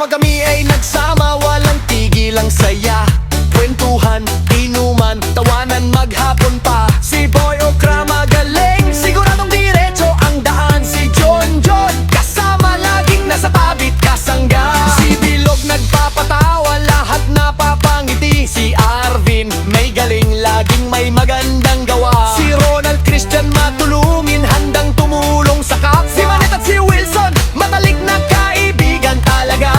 Pag kami ay nagsama, walang tigil ang saya. Kwentuhan, inuman, tawanan maghapon pa. Si Boy Okra magaling, siguradong diretso ang daan. Si John kasama laging nasa pabit kasangga. Si Bilog nagpapatawa, lahat napapangiti. Si Arvin may galing, laging may magandang gawa. Si Ronald Christian matulungin, handang tumulong sa kapwa. Si Manet at si Wilson, matalik na kaibigan talaga.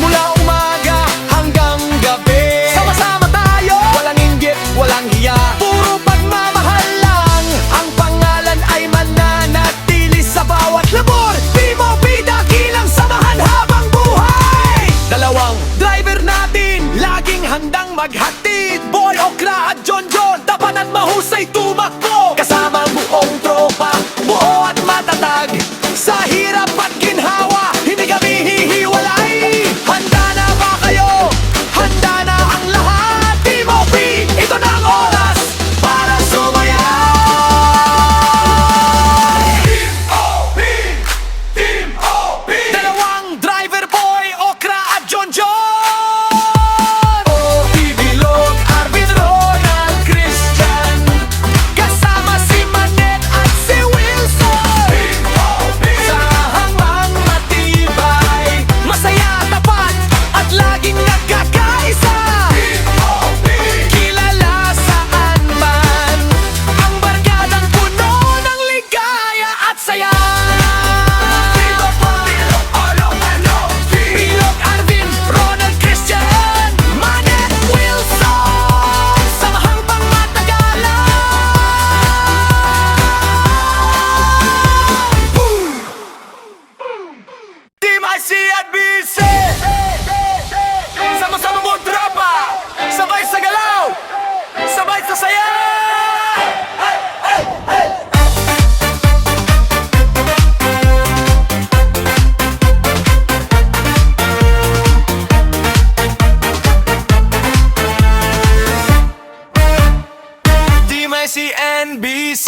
Mula umaga hanggang gabi, sama-sama tayo, walang inggit, walang hiya. Puro pagmamahal lang, ang pangalan ay mananatili sa bawat labor. Di mo bidakilang samahan habang buhay. Dalawang driver natin, laging handang maghatid. Boy Okra at John, tapat at mahusay tumakbo. Kasama ang buong tropa, buo at matatag. Sa hirap at ginhawa, hindi kami hihiwalay. Handa na ba kayo? Handa na ang lahat. Team OP, ito na ang oras para sumayaw. Team OP, dalawang driver, Boy Okra at John. OP, Bilog, Arvin, Ronald, Christian. Kasama si Manet at si Wilson. Sahang mang matibay, masaya, tapat at laging nagkakaisa. Kilala saan man, ang barkadang puno ng ligaya at saya. Bilog, Arvin, Ronald, Christian, Manet, Wilson, samahang pangmatagalan. Team IC at BC, sama-sama mo tropa, sabay sa galaw, sabay sa saya. Team IC NBC,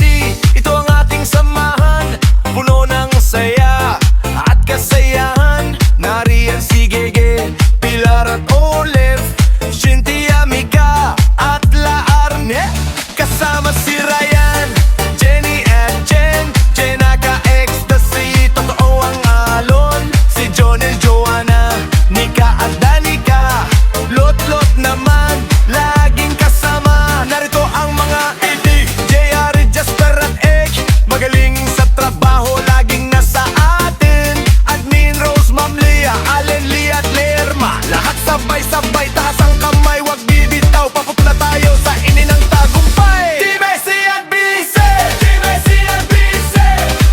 ito ang ating samahan, puno ng saya at kasayahan. Nariyan si Gege, Pilar at Olive, Cynthia, Mika at La Arne. Kasama si Ryan, Jenny at Jen naka-ecstasy, totoo ang alon. Si Jonel, Joanna, Nika at Danica, Lot naman, laging kasama. Narito ang mga ID, JR, Jasper at Ek, magaling sa trabaho, laging nasa atin. Admin, Rose, Ma'am Leah, Allen, Lee at Lerma, lahat sabay-sabay, taas ang kamay, wag bibitaw, papunta tayo sa ininang tagumpay. Team SC at BC,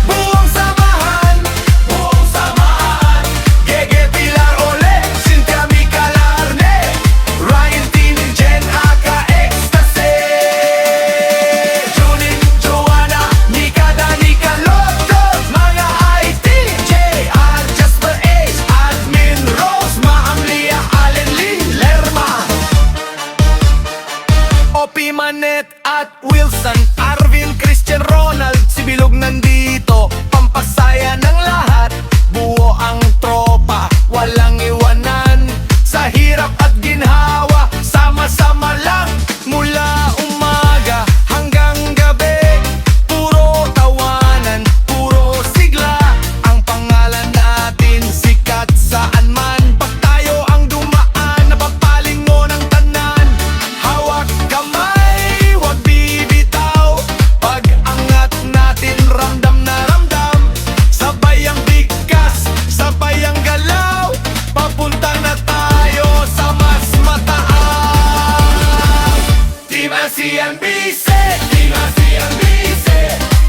buong samahan, Gege, Pilar, Ole, Cynthia, Mika, Larne, Ryan, Tin, Jen, aka Ecstasy, Junin, Joanna, Nika, Danica, Lot, mga IT, JR, Jasper, H, Admin, Rose, Ma'am Leah, Allen, Lee, Lerma, OP, Manet at Wilson, Arvin, Christian, Ronald, si Bilog nandito, pampasaya ng lahat. Buo ang tropa, walang iwanan. Sa hirap at ginhawa, sama-sama lang. Mula umaga hanggang gabi, puro tawanan, puro sigla. Ang pangalan natin sikat saan man. Pag tayo ang dumaan, napapaling mo ng tanan. Hawak kamay, wag bibitaw. Pag angat natin, ramdam na ramdam. Sabay ang bigkas, sabay ang galaw. Papunta na tayo sa mas mataas. Team CNBC,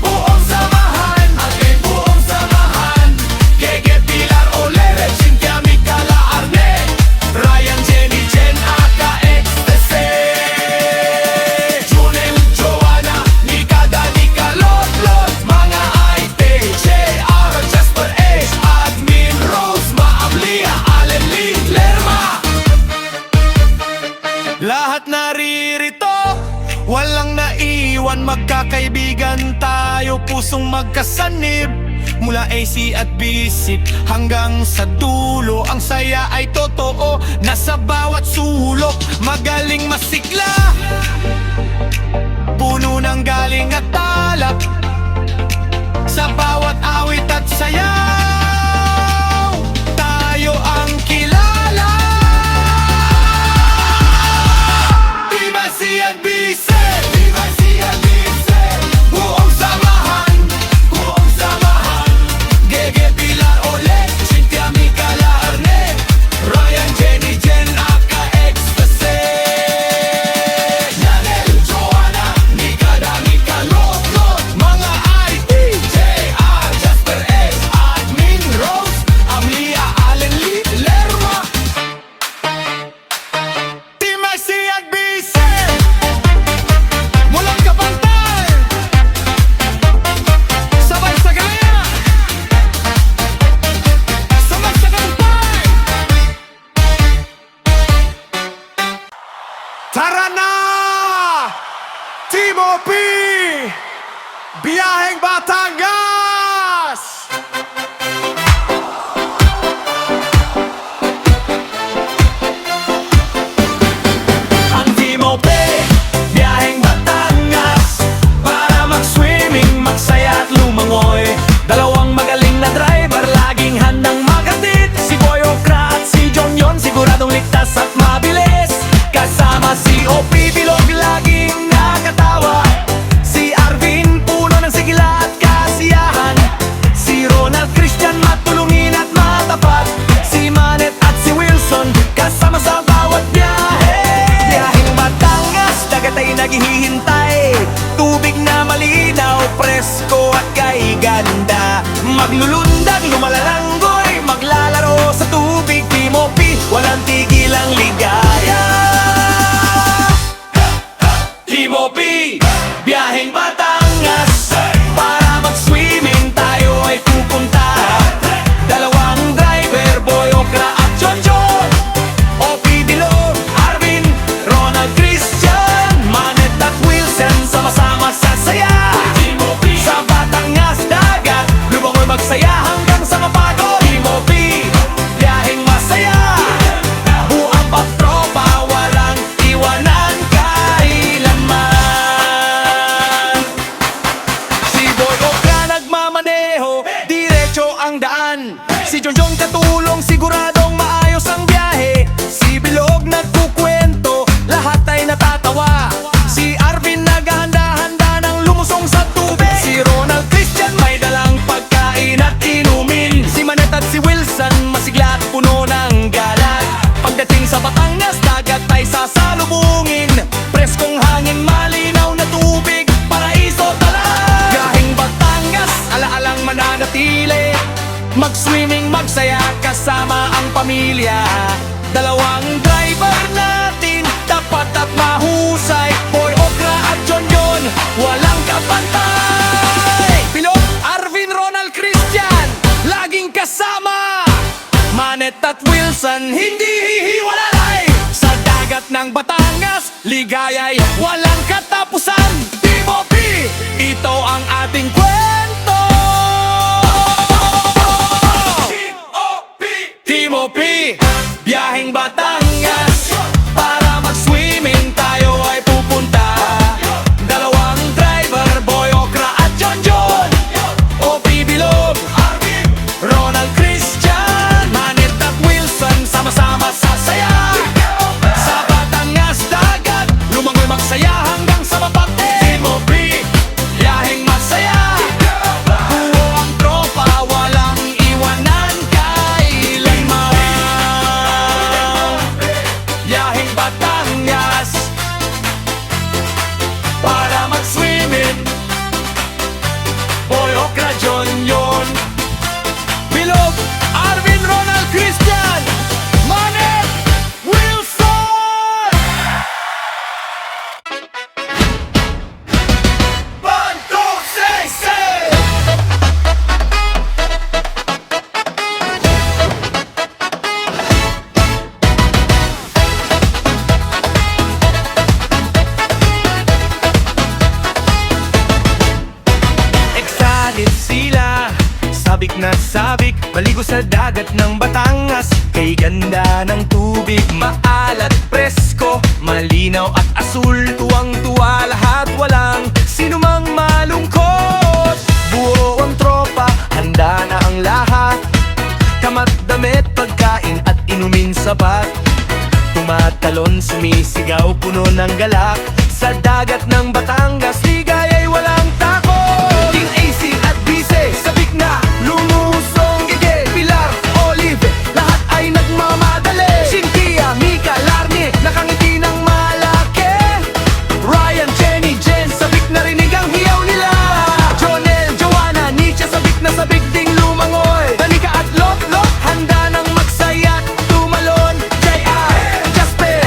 buong samahan, ating buong samahan. Gege, Pilar, Ole, Cynthia, Mika, La Arne, Ryan, Jenny, Jen, aka Ecstasy, Junel, Joanna, Nika, Danica, Lot, mga IT, JR, Jasper, H, Admin, Rose, Ma'am Leah, Allen, Lee, Lerma. Lahat naririto, walang naiwan, magkakaibigan tayo, pusong magkasanib. Mula AC at BC hanggang sa dulo, ang saya ay totoo, nasa bawat sulok. Magaling masigla, puno ng galing at talak, sa bawat awit at sayaw, tayo ang kilala. Viva CNBC! Viva CNBC! Buong samahan, buong samahan. Gege Pilar Oleg, Cynthia Micala Arne, Ryan, Jenny, Jen, Aka, Ecstasy, Yanel, Joanna, Nika, Danica, Lot, Lot. Mga IT, JR, Jasper S, Admin, Rose, Amlia, Allen, Lee, Lerma. Team CNBC! Mulang kapantay, sabay sa galaya, sabay sa kapantay. Tara na! Team OP! Biyaheng Batangas! Ang Team OP, biyaheng Batangas, para mag-swimming, magsaya at lumangoy. Dalawang magaling na driver, laging handang magatid. Si Boy Okra at si John Yon, siguradong ligtas at mabilis. Kasama si OP Bilog, laging nakatawa. Si Arvin, puno ng sigla at kasiyahan. Si Ronald Christian, matulungin at matapat. Si Manet at si Wilson, kasama sa bawat biyahe. Biyaheng Batangas, dagat ay naghihintay. Tubig na malinaw, presko at kay ganda. Maglulundag, lumalalanggoy, maglalaro sa tubig. Team OP, walang tigil ang ligaya. Team OP, biyaheng Batangas, para mag-swimming tayo ay pupunta. Dalawang driver, Boy Okra at John John, OP Dilog, Arvin, Ronald Christian, Manet at Wilson, sama-sama sa saya. Sa Batangas dagat, lumangoy magsaya hanggang sa mapagod. Team OP, biyaheng masaya, buang pagtropa, walang iwanan kailanman. Si Boy Okra nagmamaneho, diretso ang daan. Si John John katulong, siguradong maayos ang biyahe. Si Bilog nagkukwento, lahat ay natatawa. Si Arvin naghahanda-handa ng lumusong sa tubig. Si Ronald Christian may dalang pagkain at inumin. Si Manet at si Wilson, masigla at puno ng galag. Pagdating sa Batangas, dagat ay sasalubungin. Preskong hangin, malinaw na tubig, paraiso talag. Biyaheng Batangas, alaalang mananatili. Mag-swimming, magsaya, kasama ang pamilya. Dalawang driver natin, tapat at mahusay. Boy Okra at John John, walang kapantay. Bilog, Arvin, Ronald Christian, laging kasama. Manet at Wilson, hindi hihiwalay. Sa dagat ng Batangas, ligaya'y walang katapusan. Team OP, ito ang ating kwento. Team OP, biyaheng Batangas, para mag-swimming tayo ay pupunta. Dalawang driver, Boy Okra at John John, OP Bilog, Ronald Christian, Manet at Wilson, sama-sama sa saya. Sa Batangas dagat, lumangoy magsaya sa dagat ng Batangas. Kay ganda ng tubig, maalat, presko, malinaw at asul. Tuwang-tuwa lahat, walang sinumang malungkot. Buo ang tropa, handa na ang lahat. Kamat, damit, pagkain at inumin sapat. Tumatalon, sumisigaw, puno ng galak. Sa dagat ng Batangas, ligaya'y walang takot. King AC at Bise, sabik na, lumusong gige. Pilar, Olive, lahat ay nagmamadali. Cynthia, Mika, Larnie, nakangiti ng malaki. Ryan, Jenny, Jen, sabik na rinig ang hiyaw nila. Jonel, Joanna, Nietzsche, sabik na sabik ding lumangoy. Danica at Lot, handa nang magsaya't tumalon. JR, Jasper,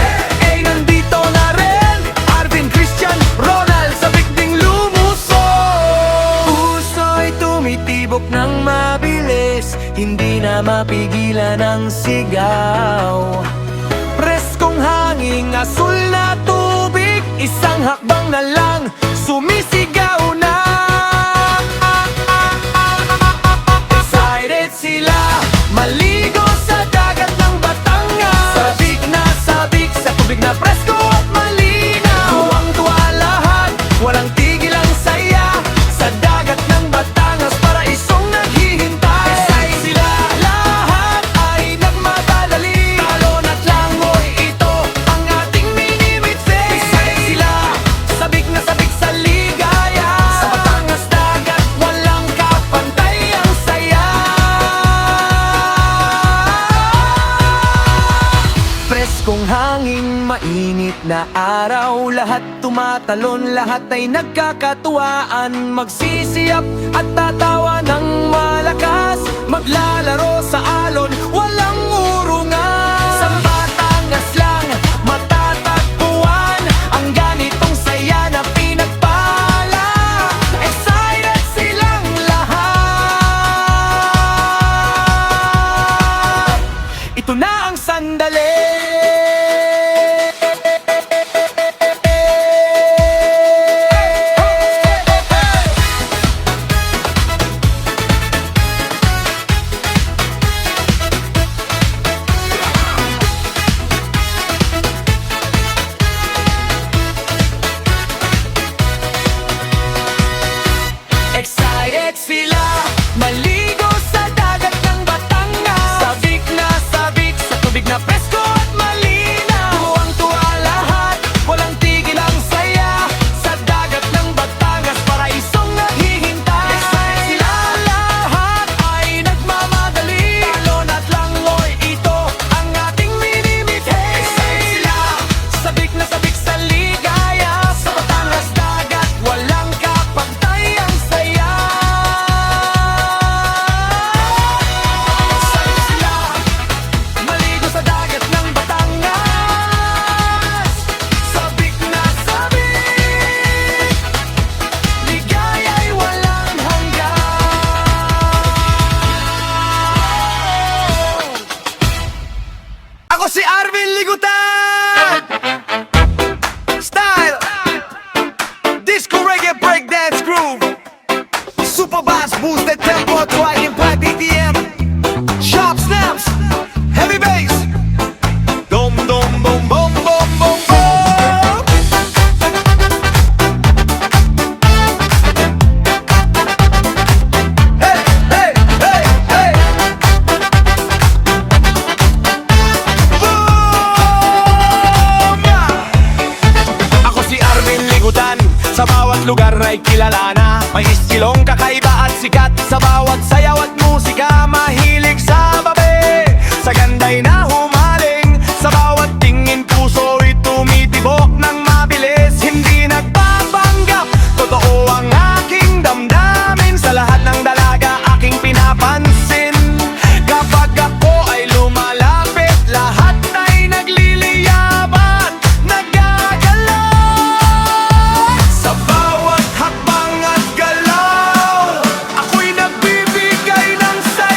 ay nandito na rin. Arvin, Christian, Ronald, sabik ding lumusong. Puso'y tumitibok ng mabilis, hindi na mapigilan ang sigaw. Preskong hangin, asul na tubig, isang hakbang na lang, sumisigaw na. Excited sila, maligo sa dagat ng Batangas. Sabik na sabik sa tubig na presko at malinaw. Tuwang-tuwa lahat, walang tigil ang saya. Sa dagat ng Batangas, paraisong naghihintay. Excited sila, lahat ay nagmadadali. Talon at langoy, ito ang ating mini-mitse. Excited sila, sabik na sabik sa ligaya. Sa Batangas dagat, walang kapantay ang saya. Preskong hangin, mainit na araw. Lahat tumatalon, lahat ay nagkakatuwaan. Magsisiyap at tatawa ng malakas. Maglalaro sa alon, walang urungan. Sa Batangas lang matatagpuan ang ganitong saya na pinagpala. Excited silang lahat. Ito na ang sandali. Excited sila, maligo sa dagat ng Batangas. Sabik na sabik sa tubig na presko at malinaw. Tuwang-tuwa lahat, walang tigil ang saya. Sa dagat ng Batangas, paraisong naghihintay. Excited sila, lahat ay nagmamadali. Talon at langoy, ito ang ating mini-mitse. Excited sila, sabik na sabik sa ligaya. Sa Batangas dagat, walang kapantay ang saya. Excited sila, maligo sa dagat ng Batangas. Sabik na sabik, ligaya'y walang hanggan. Ako si Arvin Ligutan! Style, disco reggae breakdance groove, super bass boosted tempo to high impact EDM, sharp snaps, heavy bass, dum dum bum bum bum bum bum. Hey hey hey hey. Boom! Ako si Arvin Ligutan, sa bawat lugar ay kilala na. May istilong kakaiba at sikat, sa bawat sayaw at musika. Mahilig sa babe, sa ganda'y nahumaling. Sa bawat tingin puso'y tumitibok ng mabilis. Hindi nagpapanggap, totoo ang aking damdamin. Sa lahat ng dalaga aking pinapansin. Kapag ako ay lumalapit, lahat ay nagliliyaban, nagagalaw. Sa bawat hakbang at galaw, ako'y nagbibigay ng saya.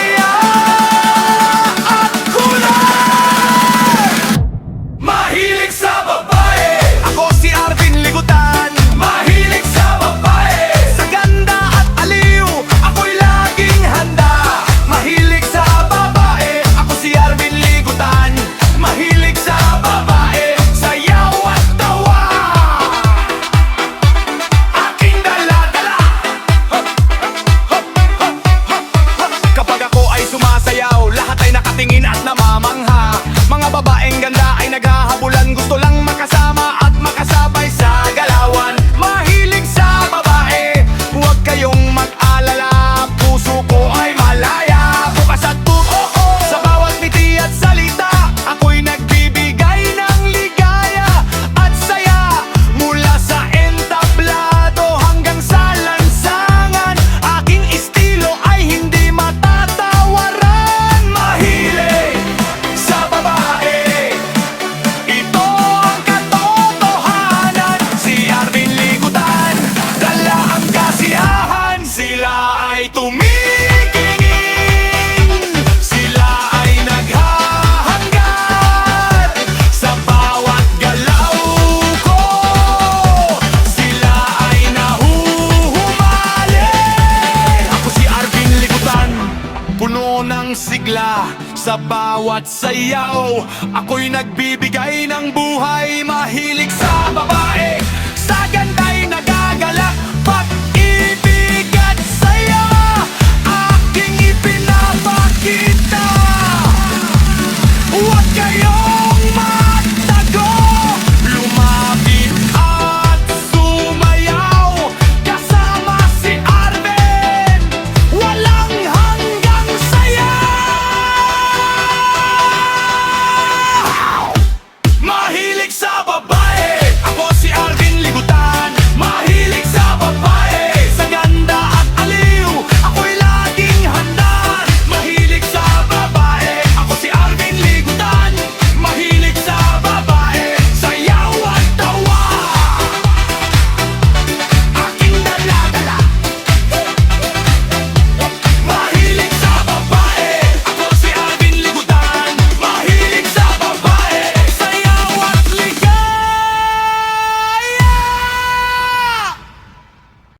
bawat sayaw. Ako'y nagbibigay ng buhay, mahilig sa babae.